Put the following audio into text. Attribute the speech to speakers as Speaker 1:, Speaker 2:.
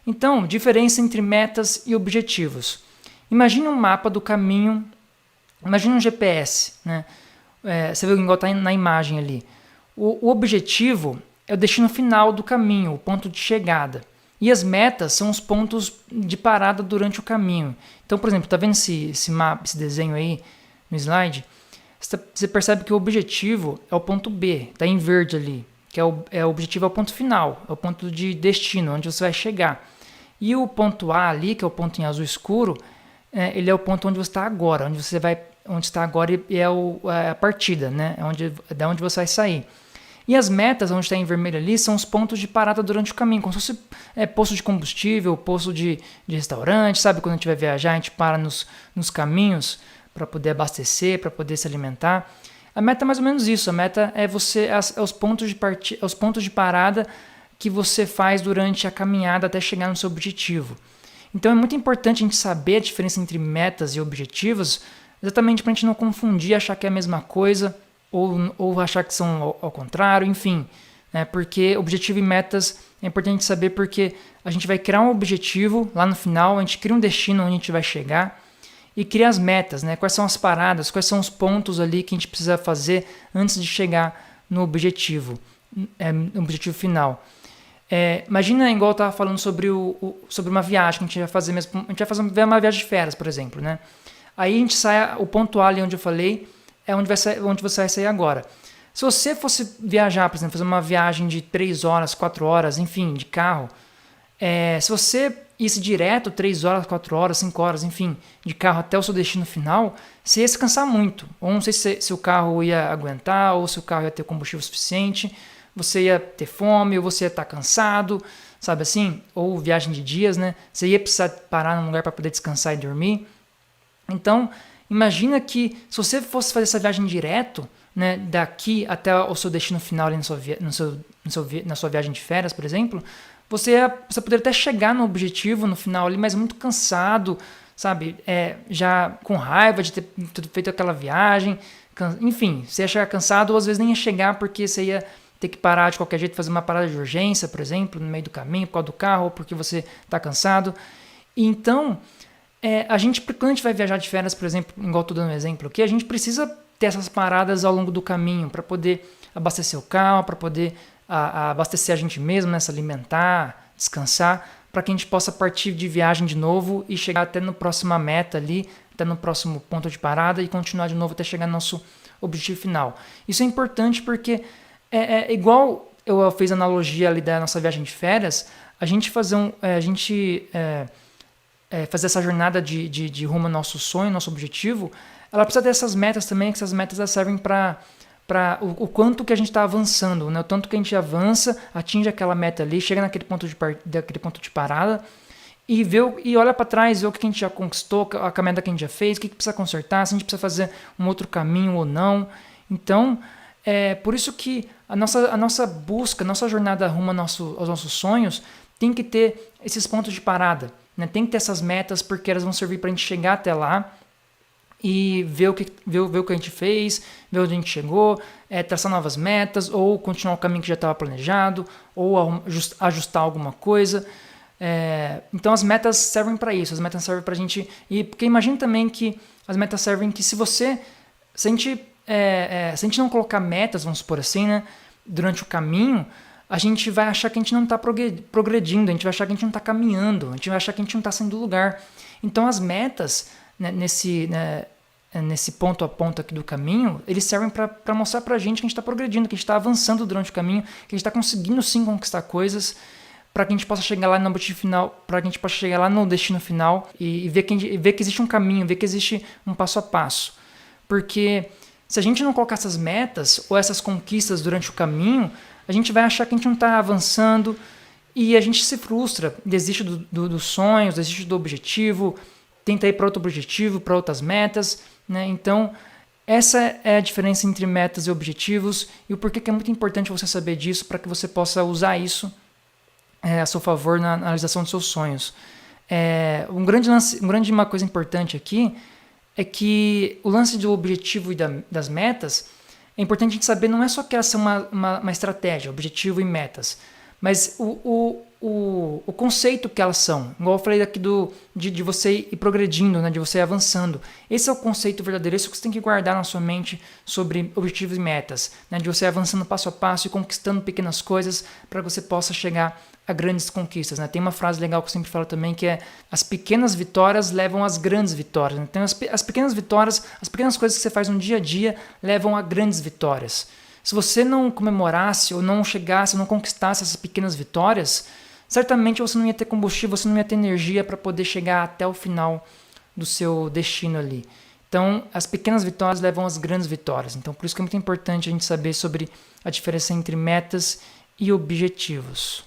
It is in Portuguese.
Speaker 1: Então, diferença entre metas e objetivos. Imagine um mapa do caminho, imagine um GPS, né? Você viu igual está na imagem ali. O objetivo é o destino final do caminho, o ponto de chegada. E as metas são os pontos de parada durante o caminho. Então, por exemplo, está vendo esse mapa, esse desenho aí no slide? Você percebe que o objetivo é o ponto B, está em verde ali, que o objetivo é o ponto final, é o ponto de destino, onde você vai chegar. E o ponto A ali, que é o ponto em azul escuro, ele é o ponto onde você está agora, onde está agora é a partida, né? É onde você vai sair. E as metas, onde está em vermelho ali, são os pontos de parada durante o caminho, como se fosse posto de combustível, posto de restaurante, sabe? Quando a gente vai viajar, a gente para nos caminhos para poder abastecer, para poder se alimentar. A meta é mais ou menos isso. A meta é os pontos de parada que você faz durante a caminhada até chegar no seu objetivo. Então é muito importante a gente saber a diferença entre metas e objetivos, exatamente para a gente não confundir, achar que é a mesma coisa ou achar que são ao contrário, enfim. Né? Porque objetivo e metas é importante saber porque a gente vai criar um objetivo lá no final, a gente cria um destino onde a gente vai chegar e cria as metas, né? Quais são as paradas, quais são os pontos ali que a gente precisa fazer antes de chegar no objetivo final. Imagina, igual eu estava falando sobre uma viagem que a gente vai fazer mesmo. A gente vai fazer uma viagem de férias, por exemplo, né? Aí a gente sai, o ponto A ali onde eu falei, é onde você vai sair agora. Se você fosse viajar, por exemplo, fazer uma viagem de 3 horas, 4 horas, enfim, de carro, se você isse direto 3 horas, 4 horas, 5 horas, enfim, de carro até o seu destino final, você ia se cansar muito. Ou não sei se o carro ia aguentar, ou se o carro ia ter combustível suficiente, você ia ter fome, ou você ia estar cansado, sabe assim? Ou viagem de dias, né? Você ia precisar parar num lugar para poder descansar e dormir. Então, imagina que se você fosse fazer essa viagem direto, né, daqui até o seu destino final ali na sua viagem de férias, por exemplo, você poderia até chegar no objetivo no final ali, mas muito cansado, sabe? Já com raiva de ter feito aquela viagem. Enfim, você ia chegar cansado ou às vezes nem ia chegar porque você ia ter que parar de qualquer jeito, fazer uma parada de urgência, por exemplo, no meio do caminho, por causa do carro, ou porque você está cansado. Então, quando a gente vai viajar de férias, por exemplo, igual estou dando um exemplo aqui, a gente precisa ter essas paradas ao longo do caminho para poder abastecer o carro, para poder abastecer a gente mesmo, né, se alimentar, descansar, para que a gente possa partir de viagem de novo e chegar até no próxima meta ali, até no próximo ponto de parada e continuar de novo até chegar no nosso objetivo final. Isso é importante porque igual eu fiz a analogia ali da nossa viagem de férias, a gente fazer essa jornada de rumo ao nosso sonho, nosso objetivo, ela precisa dessas metas também, que essas metas elas servem para o quanto que a gente está avançando, né? O tanto que a gente avança, atinge aquela meta ali, chega naquele ponto de parada e olha para trás, vê o que a gente já conquistou, a caminhada que a gente já fez, o que precisa consertar, se a gente precisa fazer um outro caminho ou não. Então, por isso que a nossa busca, a nossa jornada rumo aos nossos sonhos tem que ter esses pontos de parada, né? Tem que ter essas metas porque elas vão servir para a gente chegar até lá e ver o que a gente fez, ver onde a gente chegou, traçar novas metas, ou continuar o caminho que já estava planejado, ou ajustar alguma coisa. Então as metas servem para isso, as metas servem para a gente... Porque imagine também que as metas servem que se a gente não colocar metas, vamos supor assim, né, durante o caminho, a gente vai achar que a gente não está progredindo, a gente vai achar que a gente não está caminhando, a gente vai achar que a gente não está saindo do lugar. Então as metas... Nesse ponto a ponto aqui do caminho, eles servem para mostrar para a gente que a gente está progredindo, que a gente está avançando durante o caminho, que a gente está conseguindo sim conquistar coisas, para que a gente possa chegar lá no objetivo final, para que a gente possa chegar lá no destino final e ver que existe um caminho, ver que existe um passo a passo. Porque se a gente não colocar essas metas ou essas conquistas durante o caminho, a gente vai achar que a gente não está avançando e a gente se frustra, desiste dos sonhos, desiste do objetivo, tenta ir para outro objetivo, para outras metas, né? Então, essa é a diferença entre metas e objetivos e o porquê que é muito importante você saber disso para que você possa usar isso a seu favor na realização dos seus sonhos. Uma coisa importante aqui é que o lance do objetivo e das metas é importante a gente saber, não é só que essa é uma estratégia, objetivo e metas, mas o conceito que elas são. Igual eu falei aqui de você ir progredindo, né? De você ir avançando. Esse é o conceito verdadeiro, esse é o que você tem que guardar na sua mente sobre objetivos e metas. Né? De você ir avançando passo a passo e conquistando pequenas coisas para que você possa chegar a grandes conquistas. Né? Tem uma frase legal que eu sempre falo também, que é: as pequenas vitórias levam às grandes vitórias. Então as pequenas vitórias, as pequenas coisas que você faz no dia a dia levam a grandes vitórias. Se você não comemorasse ou não chegasse, ou não conquistasse essas pequenas vitórias, certamente você não ia ter combustível, você não ia ter energia para poder chegar até o final do seu destino ali. Então, as pequenas vitórias levam às grandes vitórias. Então, por isso que é muito importante a gente saber sobre a diferença entre metas e objetivos.